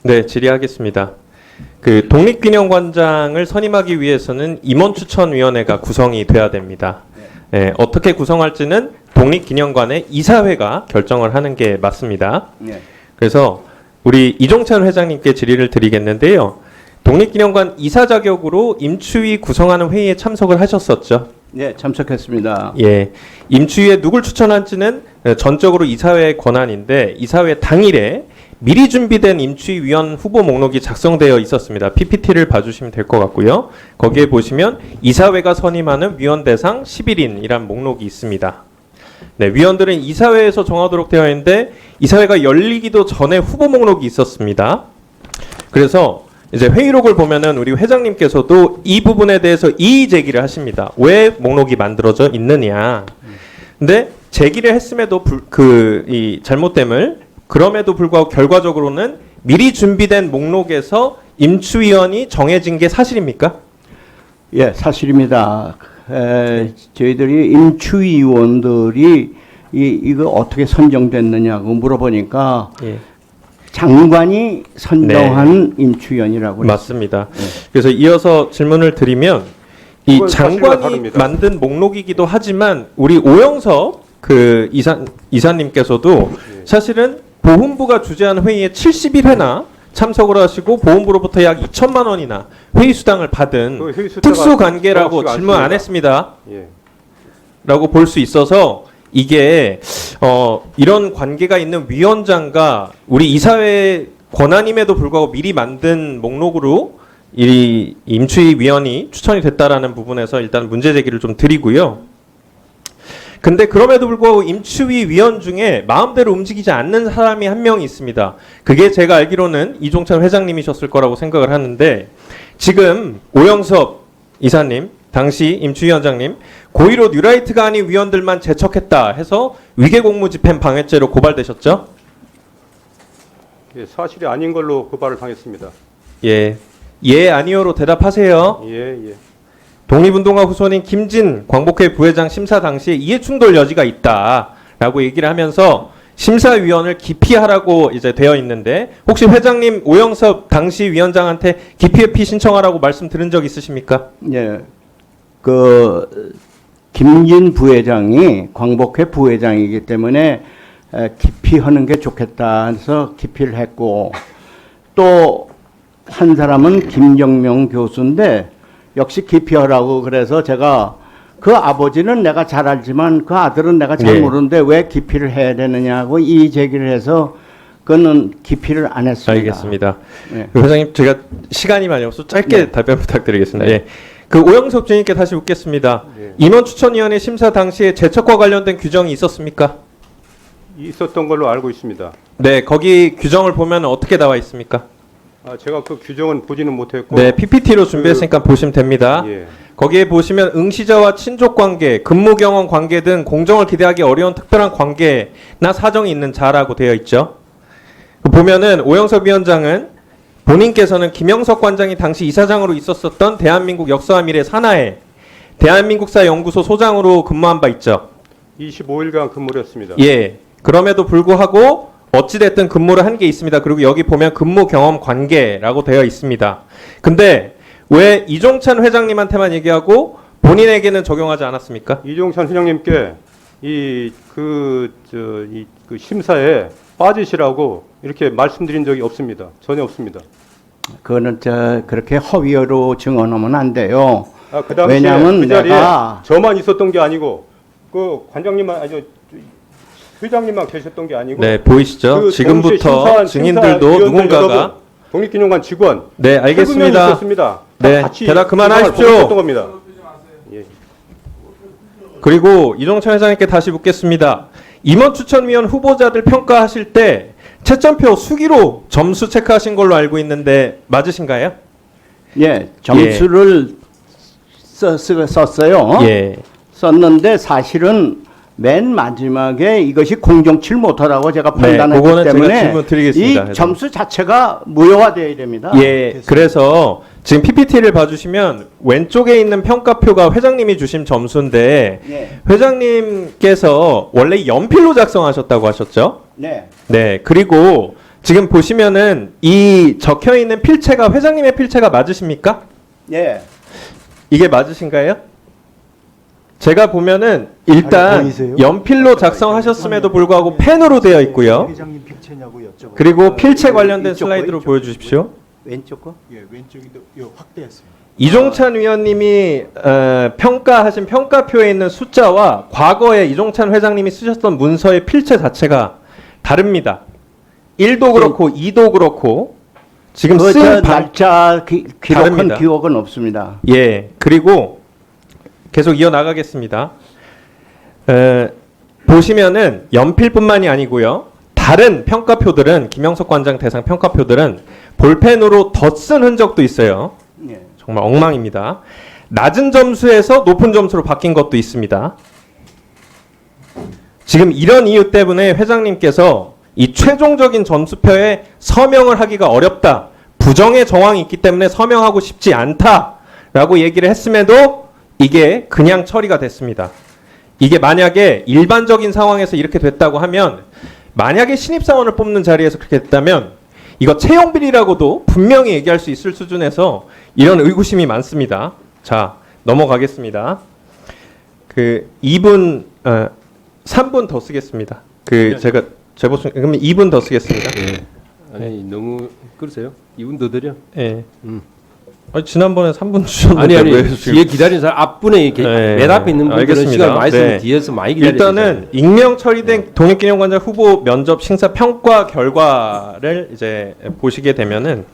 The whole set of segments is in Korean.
네, 질의하겠습니다. 그 독립균형관장을 선임하기 위해서는 임원추천위원회가 구성이 돼야 됩니다. 어떻게 구성할지는 독립균형관의 이사회가 결정을 하는 게 맞습니다. 그래서 우리 이종찬 회장님께 질의를 드리겠는데요. 독립기념관 이사 자격으로 임추위 구성하는 회의에 참석을 하셨었죠? 네, 참석했습니다. 예, 임추위에 누굴 추천할지는 전적으로 이사회의 권한인데 이사회 당일에 미리 준비된 임추위위원 후보 목록이 작성되어 있었습니다. PPT를 봐주시면 될 것 같고요. 거기에 보시면 이사회가 선임하는 위원 대상 11인이란 목록이 있습니다. 네, 위원들은 이사회에서 정하도록 되어 있는데 이사회가 열리기도 전에 후보 목록이 있었습니다. 그래서 이제 회의록을 보면은 우리 회장님께서도 이 부분에 대해서 이의 제기를 하십니다. 왜 목록이 만들어져 있느냐. 근데 제기를 했음에도 이 잘못됨을 그럼에도 불구하고 결과적으로는 미리 준비된 목록에서 임추위원이 정해진 게 사실입니까? 예, 사실입니다. 저희들이 임추위원들이 이거 어떻게 선정됐느냐고 물어보니까 예. 장관이 선정한 임추위원이라고 맞습니다. 네. 그래서 이어서 질문을 드리면 이 그건 사실과 장관이 다릅니다. 만든 목록이기도 하지만 우리 오영섭 그 이사님께서도 사실은 보훈부가 주재한 회의에 70일회나 참석을 하시고 보훈부로부터 약 2천만 원이나 회의 수당을 받은 그 회의 숫자가 특수 관계라고 정확치가 질문 안 않습니다. 했습니다. 예. 라고 볼 수 있어서 이게 이런 관계가 있는 위원장과 우리 이사회 권한임에도 불구하고 미리 만든 목록으로 이 임추위 위원이 추천이 됐다라는 부분에서 일단 문제 제기를 좀 드리고요. 근데 그럼에도 불구하고 임추위 위원 중에 마음대로 움직이지 않는 사람이 한 명 있습니다. 그게 제가 알기로는 이종찬 회장님이셨을 거라고 생각을 하는데 지금 오영섭 이사님 당시 임추위원장님 고의로 뉴라이트가 아닌 위원들만 제척했다 해서 위계공무집행 방해죄로 고발되셨죠? 예, 사실이 아닌 걸로 고발을 당했습니다. 예, 예 아니요로 대답하세요. 예, 예. 독립운동가 후손인 김진 광복회 부회장 심사 당시에 이해충돌 여지가 있다라고 얘기를 하면서 심사위원을 기피하라고 이제 되어 있는데 혹시 회장님 오영섭 당시 위원장한테 기피회피 신청하라고 말씀 들은 적 있으십니까? 예, 그 김진 부회장이 광복회 부회장이기 때문에 기피하는 게 좋겠다 해서 기피를 했고 또 한 사람은 김정명 교수인데 역시 기피하라고 그래서 제가 그 아버지는 내가 잘 알지만 그 아들은 내가 잘 예. 모르는데 왜 기피를 해야 되느냐고 이의 제기를 해서 그는 기피를 안 했습니다. 알겠습니다. 네. 그 회장님 제가 시간이 많이 없어서 짧게 네. 답변 부탁드리겠습니다. 네. 예. 그 오영섭 주님께 다시 묻겠습니다. 네. 임원추천위원회 심사 당시에 제척과 관련된 규정이 있었습니까? 있었던 걸로 알고 있습니다. 네, 거기 규정을 보면 어떻게 나와 있습니까? 제가 그 규정은 보지는 못했고. 네, PPT로 준비했으니까 보시면 됩니다. 예. 거기에 보시면 응시자와 친족 관계, 근무 경험 관계 등 공정을 기대하기 어려운 특별한 관계나 사정이 있는 자라고 되어 있죠. 보면은 오영섭 위원장은 본인께서는 김영석 관장이 당시 이사장으로 있었었던 대한민국 역사와 미래 산하의 대한민국사 연구소 소장으로 근무한 바 있죠. 25일간 근무를 했습니다. 예. 그럼에도 불구하고 어찌됐든 근무를 한 게 있습니다. 그리고 여기 보면 근무 경험 관계라고 되어 있습니다. 근데 왜 이종찬 회장님한테만 얘기하고 본인에게는 적용하지 않았습니까? 이종찬 회장님께 그 심사에 빠지시라고 이렇게 말씀드린 적이 없습니다. 전혀 없습니다. 그거는 그렇게 허위로 증언하면 안 돼요. 그 당시에 왜냐하면 그 자리에 내가 저만 있었던 게 아니고 그 관장님만 회장님만 계셨던 게 아니고. 네, 보이시죠? 그 지금부터 증인들도 누군가가 독립기념관 직원. 네, 알겠습니다. 있었습니다. 네, 같이 대답 그만하십시오. 겁니다. 예. 그리고 이종찬 회장님께 다시 묻겠습니다. 임원추천위원 후보자들 평가하실 때 채점표 수기로 점수 체크하신 걸로 알고 있는데 맞으신가요? 예, 점수를 썼어요. 예. 썼는데 사실은 맨 마지막에 이것이 공정치 못하다고 제가 네, 판단했기 그거는 제가 때문에 질문 드리겠습니다, 이 회장님. 점수 자체가 무효화되어야 됩니다. 예, 그래서 지금 PPT를 봐주시면 왼쪽에 있는 평가표가 회장님이 주신 점수인데 네. 회장님께서 원래 연필로 작성하셨다고 하셨죠? 네. 네. 그리고 지금 보시면은 이 적혀 있는 필체가 회장님의 필체가 맞으십니까? 네. 이게 맞으신가요? 제가 보면은 일단 보이세요? 연필로 작성하셨음에도 불구하고 펜으로 되어 있고요. 회장님 필체냐고 여쭤봐. 그리고 필체 관련된 이쪽 거, 슬라이드로 이쪽 보여주십시오. 왼쪽 거? 예, 왼쪽이 요 확대했어요. 이종찬 위원님이 평가하신 평가표에 있는 숫자와 과거에 이종찬 회장님이 쓰셨던 문서의 필체 자체가 다릅니다. 1도 그렇고 2도 그렇고 지금 그 쓴 날짜 기록한 다릅니다. 기억은 없습니다. 예, 그리고 계속 이어나가겠습니다. 보시면은 연필뿐만이 아니고요. 다른 평가표들은 김영석 관장 대상 평가표들은 볼펜으로 덧쓴 흔적도 있어요. 네. 정말 엉망입니다. 낮은 점수에서 높은 점수로 바뀐 것도 있습니다. 지금 이런 이유 때문에 회장님께서 이 최종적인 점수표에 서명을 하기가 어렵다. 부정의 정황이 있기 때문에 서명하고 싶지 않다라고 얘기를 했음에도 이게 그냥 처리가 됐습니다. 이게 만약에 일반적인 상황에서 이렇게 됐다고 하면 만약에 신입사원을 뽑는 자리에서 그렇게 됐다면 이거 채용비리라고도 분명히 얘기할 수 있을 수준에서 이런 의구심이 많습니다. 자, 넘어가겠습니다. 그 2분, 3분 더 쓰겠습니다. 제가 제보수 그러면 2분 더 쓰겠습니다. 아니 너무 그러세요? 2분 더 드려? 예. 아니, 지난번에 3분 주셨는데 아니 왜 아니 지금- 뒤에 기다리는 사람 앞분에 이렇게 네, 맨 앞에 있는 분들은 알겠습니다. 시간 많이 쓰면 네. 뒤에서 많이 기다리죠. 일단은 익명 처리된 독립기념관장 후보 면접 심사 평가 결과를 이제 보시게 되면은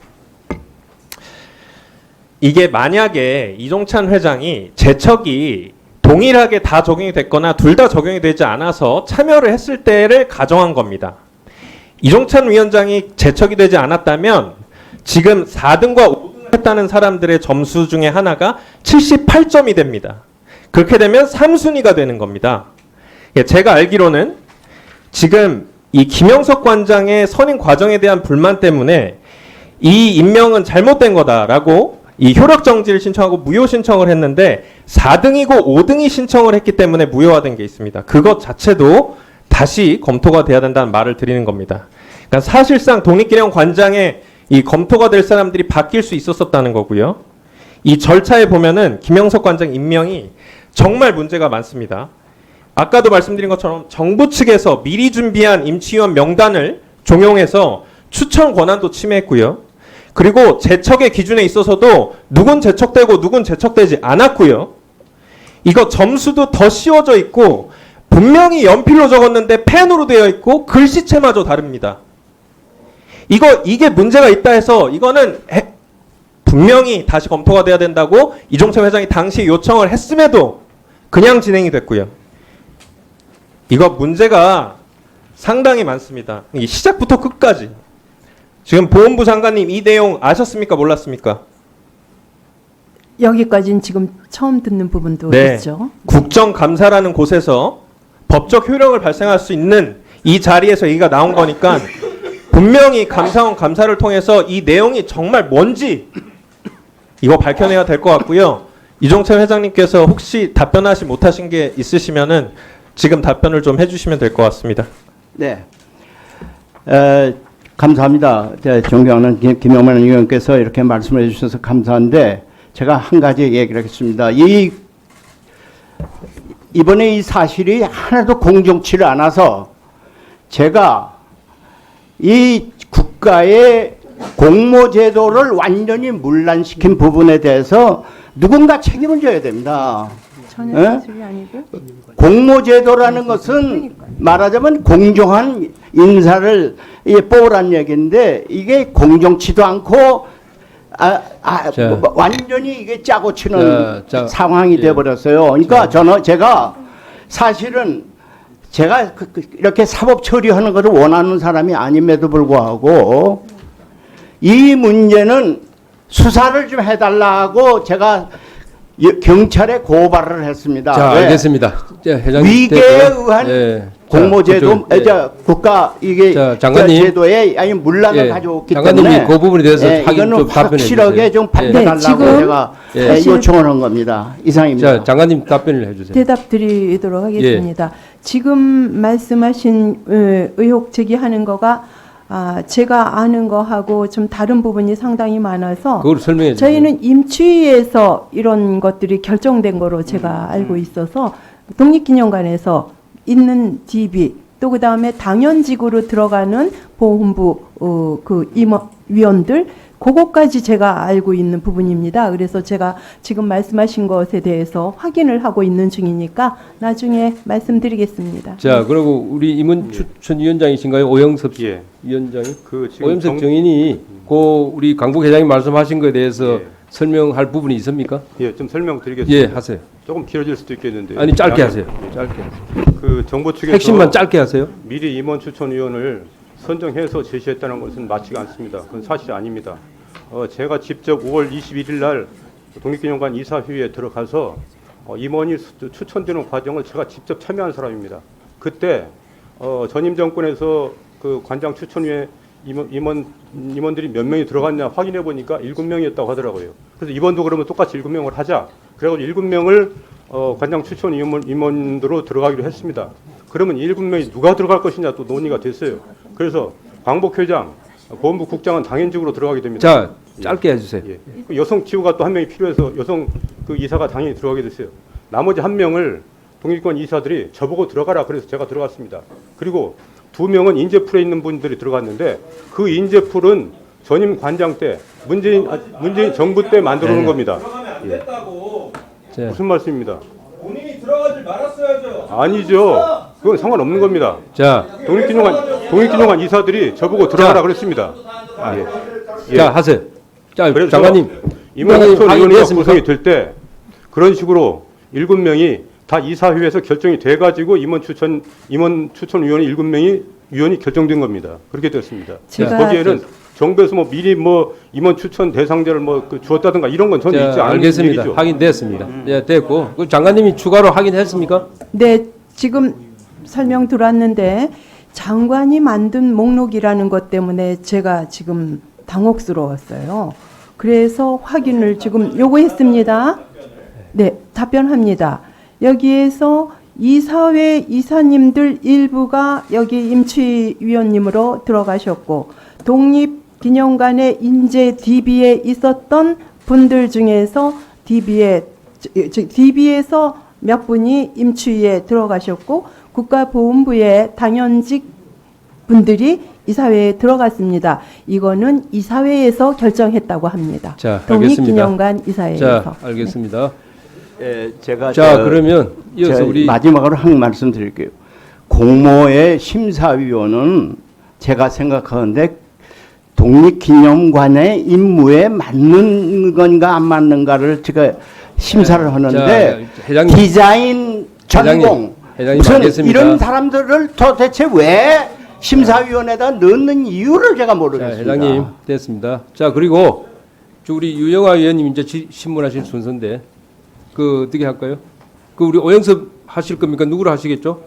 이게 만약에 이종찬 회장이 재척이 동일하게 다 적용이 됐거나 둘 다 적용이 되지 않아서 참여를 했을 때를 가정한 겁니다. 이종찬 위원장이 재척이 되지 않았다면 지금 4등과 5등을 했다는 사람들의 점수 중에 하나가 78점이 됩니다. 그렇게 되면 3순위가 되는 겁니다. 예, 제가 알기로는 지금 이 김영석 관장의 선임 과정에 대한 불만 때문에 이 임명은 잘못된 거다라고 이 효력 정지를 신청하고 무효 신청을 했는데 4등이고 5등이 신청을 했기 때문에 무효화된 게 있습니다. 그것 자체도 다시 검토가 돼야 된다는 말을 드리는 겁니다. 그러니까 사실상 독립기념관장의 이 검토가 될 사람들이 바뀔 수 있었다는 거고요. 이 절차에 보면은 김영석 관장 임명이 정말 문제가 많습니다. 아까도 말씀드린 것처럼 정부 측에서 미리 준비한 임치위원 명단을 종용해서 추천 권한도 침해했고요. 그리고 재척의 기준에 있어서도 누군 재척되고 누군 재척되지 않았고요. 이거 점수도 더 씌워져 있고 분명히 연필로 적었는데 펜으로 되어 있고 글씨체마저 다릅니다. 이게 문제가 있다 해서 이거는 분명히 다시 검토가 돼야 된다고 이종찬 회장이 당시 요청을 했음에도 그냥 진행이 됐고요. 이거 문제가 상당히 많습니다. 이 시작부터 끝까지. 지금 보훈부 장관님 이 내용 아셨습니까? 몰랐습니까? 여기까지는 지금 처음 듣는 부분도 네. 있죠. 국정감사라는 곳에서 법적 효력을 발생할 수 있는 이 자리에서 얘기가 나온 거니까 분명히 감사원 감사를 통해서 이 내용이 정말 뭔지 이거 밝혀내야 될 것 같고요. 이종찬 회장님께서 혹시 답변하지 못하신 게 있으시면은 지금 답변을 좀 해주시면 될 것 같습니다. 네. 감사합니다. 존경하는 김영만 의원께서 이렇게 말씀해 주셔서 감사한데 제가 한 가지 얘기를 하겠습니다. 이번에 이 사실이 하나도 공정치를 않아서 제가 이 국가의 공모제도를 완전히 문란시킨 부분에 대해서 누군가 책임을 져야 됩니다. 전혀 예? 사실이 아니고 공모제도라는 것은 말하자면 공정한 인사를 뽑으란 얘기인데 이게 공정치도 않고 자. 완전히 이게 짜고 치는 자, 상황이 예. 돼버렸어요. 그러니까 제가 사실은 제가 이렇게 사법 처리하는 것을 원하는 사람이 아님에도 불구하고 이 문제는 수사를 좀 해달라고 제가 경찰에 고발을 했습니다. 자 왜? 알겠습니다. 자, 회장님 위계에 됐고요. 의한 예. 공모제도 그쪽, 예. 국가 이게 자, 장관님. 제도에 아니 문란을 예, 가져왔기 장관님이 때문에 그 부분에 대해서 확인 이거는 좀 답변해 확실하게 주세요. 좀 예. 밝혀달라고 네, 지금 제가 사실- 요청을 한 겁니다. 이상입니다. 자, 장관님 답변을 해주세요. 대답 드리도록 하겠습니다. 지금 말씀하신 의혹 제기하는 거가 제가 아는 거하고 좀 다른 부분이 상당히 많아서 그걸 설명해 주세요. 저희는 임추위에서 이런 것들이 결정된 거로 제가 알고 있어서 독립기념관에서 있는 DB 또 그다음에 당연직으로 들어가는 보훈부 그 임원위원들 그것까지 제가 알고 있는 부분입니다. 그래서 제가 지금 말씀하신 것에 대해서 확인을 하고 있는 중이니까 나중에 말씀드리겠습니다. 자, 그리고 우리 임원 추천위원장이신가요? 오영섭 예. 위원장이? 그 지금 오영섭 정인이 그 우리 강북 회장이 말씀하신 것에 대해서 예. 설명할 부분이 있습니까? 예, 좀 설명드리겠습니다. 예, 하세요. 조금 길어질 수도 있겠는데. 아니 짧게 하세요. 짧게 하세요. 그 정부 측에서 핵심만 짧게 하세요. 미리 임원 추천위원을 선정해서 제시했다는 것은 맞지가 않습니다. 그건 사실이 아닙니다. 제가 직접 5월 21일 날 독립기념관 이사회에 들어가서 임원이 추천되는 과정을 제가 직접 참여한 사람입니다. 그때 전임 정권에서 그 관장 추천위에 임원들이 몇 명이 들어갔냐 확인해 보니까 7명이었다고 하더라고요. 그래서 이번도 그러면 똑같이 7명을 하자. 그래가지고 7명을 관장 추천 임원으로 들어가기로 했습니다. 그러면 7명이 누가 들어갈 것이냐 또 논의가 됐어요. 그래서 광복회장, 보훈부 국장은 당연직으로 들어가게 됩니다. 자, 짧게 해주세요. 예. 그 여성 TO가 또 한 명이 필요해서 여성 그 이사가 당연히 들어가게 됐어요. 나머지 한 명을 독립기관 이사들이 저보고 들어가라 그래서 제가 들어갔습니다. 그리고 2명은 인재풀에 있는 분들이 들어갔는데 그 인재풀은 전임 관장 때 문재인 정부 때 만들어 놓은 겁니다. 예. 자, 무슨 말씀입니다? 본인이 들어가지 말았어야죠. 아니죠. 그건 상관없는 겁니다. 자, 독립기념관 이사들이 저보고 들어가라 그랬습니다. 예. 자 하세요. 자, 그래서 장관님. 임원추천위원회가 구성이 될 때 그런 식으로 7명이 다 이사회에서 결정이 돼가지고 임원추천위원회 7명이 위원이 결정된 겁니다. 그렇게 됐습니다. 제가- 거기에는 정부에서 뭐 미리 뭐 임원 추천 대상자를 주었다든가 이런 건 전혀 있지 자, 않은 알겠습니다. 얘기죠. 확인됐습니다. 예, 됐고. 그 장관님이 추가로 확인했습니까? 네, 지금 설명 들어왔는데 장관이 만든 목록이라는 것 때문에 제가 지금 당혹스러웠어요. 그래서 확인을 지금 요구했습니다. 네, 답변합니다. 여기에서 이사회 이사님들 일부가 여기 임치위원님으로 들어가셨고 독립기념관의 인재 DB에 있었던 분들 중에서 DB에서 몇 분이 임추위에 들어가셨고 국가보훈부의 당연직 분들이 이사회에 들어갔습니다. 이거는 이사회에서 결정했다고 합니다. 자, 독립기념관 이사회에서. 자, 알겠습니다. 예, 제가 자, 그러면 이어서 제가 우리 마지막으로 한 말씀 드릴게요. 공모의 심사위원은 제가 생각하는데 독립기념관의 임무에 맞는 건가 안 맞는가를 제가 심사를 하는데 자, 회장님. 디자인 전공 회장님 무슨 알겠습니다. 이런 사람들을 도대체 왜 심사위원회에다 넣는 이유를 제가 자, 모르겠습니다. 회장님 됐습니다. 자, 그리고 우리 유영아 의원님 이제 신문하실 순서인데 그 어떻게 할까요? 그 우리 오영섭 하실 겁니까? 누구를 하시겠죠?